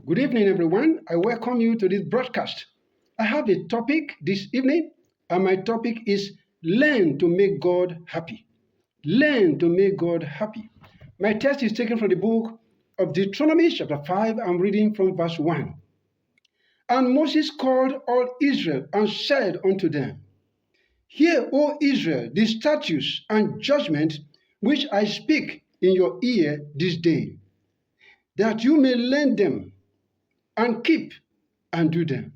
Good evening, everyone. I welcome you to this broadcast. I have a topic this evening, and my topic is Learn to Make God Happy. Learn to make God happy. My text is taken from the book of Deuteronomy, chapter 5. I'm reading from verse 1. And Moses called all Israel and said unto them, Hear, O Israel, the statutes and judgments which I speak in your ear this day, that you may learn them and keep and do them,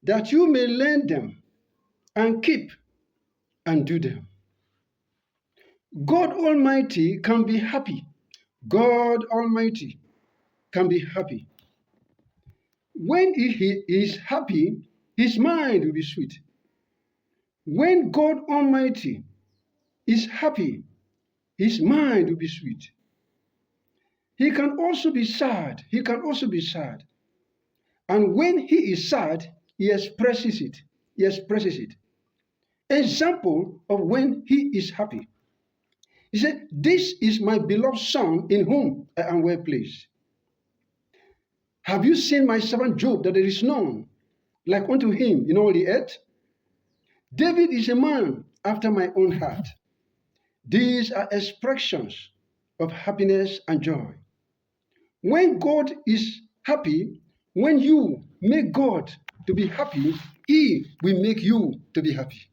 that you may learn them and keep and do them. God Almighty can be happy. God Almighty can be happy. When He is happy, His mind will be sweet. When God Almighty is happy, His mind will be sweet. He can also be sad. He can also be sad. And when He is sad, He expresses it. He expresses it. Example of when He is happy. He said, This is my beloved Son in whom I am well pleased. Have you seen my servant Job, that there is none like unto him in all the earth? David is a man after my own heart. These are expressions of happiness and joy. When God is happy, when you make God to be happy, He will make you to be happy.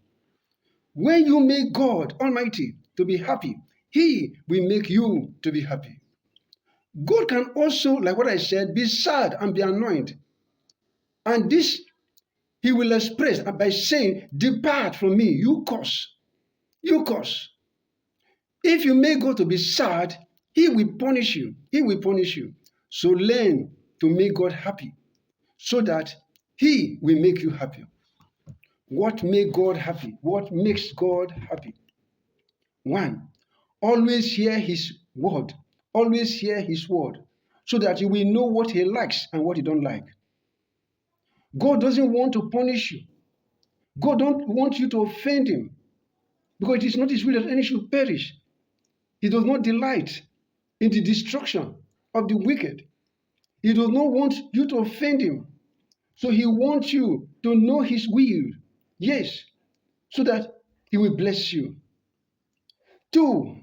When you make God Almighty to be happy, He will make you to be happy. God can also, like what I said, be sad and be annoyed. And this He will express by saying, Depart from me, you curse. You curse. If you make God to be sad, He will punish you. He will punish you. So learn to make God happy so that He will make you happy. What makes God happy? What makes God happy? 1. Always hear His word. Always hear His word so that you will know what He likes and what He don't like. God doesn't want to punish you. God don't want you to offend Him because it is not His will that any should perish. He does not delight in the destruction of the wicked. He does not want you to offend Him. So He wants you to know His will. Yes, so that He will bless you. 2.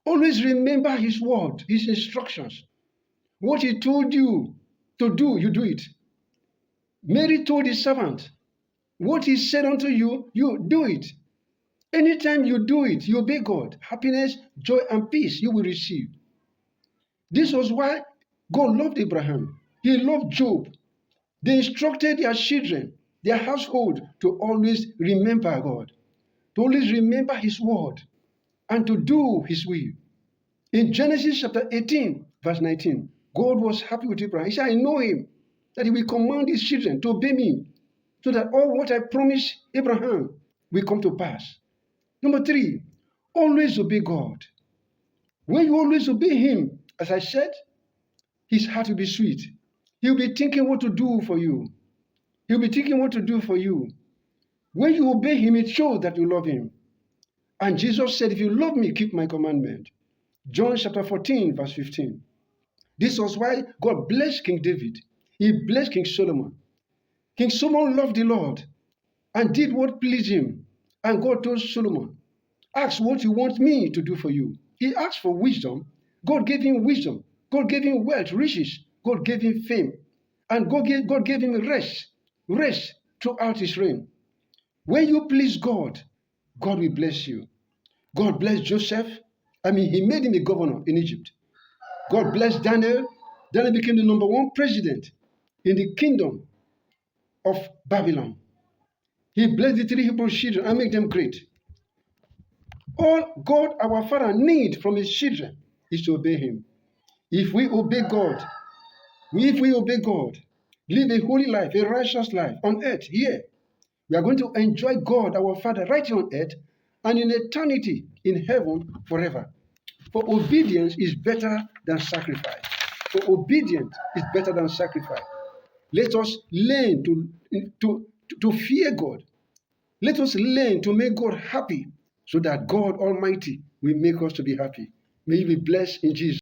Always remember His word, His instructions. What He told you to do, you do it. Mary told His servant, what He said unto you, you do it. Anytime you do it, you obey God. Happiness, joy, and peace you will receive. This was why God loved Abraham. He loved Job. They instructed their children, their household, to always remember God, to always remember His word, and to do His will. In Genesis chapter 18, verse 19, God was happy with Abraham. He said, I know him, that he will command his children to obey me, so that all what I promised Abraham will come to pass. Number 3, always obey God. When you always obey Him, as I said, His heart will be sweet. He'll be thinking what to do for you. He'll be thinking what to do for you. When you obey Him, it shows that you love Him. And Jesus said, if you love me, keep my commandment. John chapter 14, verse 15. This was why God blessed King David. He blessed King Solomon. King Solomon loved the Lord and did what pleased him. And God told Solomon, ask what you want me to do for you. He asked for wisdom. God gave him wisdom. God gave him wealth, riches. God gave him fame. And God gave him rest throughout his reign. When you please God, God will bless you. God blessed Joseph. He made him a governor in Egypt. God blessed Daniel. Daniel became the number 1 president in the kingdom of Babylon. He blessed the 3 Hebrew children and made them great. All God, our Father, needs from His children is to obey Him. If we obey God, live a holy life, a righteous life on earth here, we are going to enjoy God, our Father, right here on earth and in eternity in heaven forever. For obedience is better than sacrifice. For obedience is better than sacrifice. Let us learn to fear God. Let us learn to make God happy so that God Almighty will make us to be happy. May you be blessed in Jesus.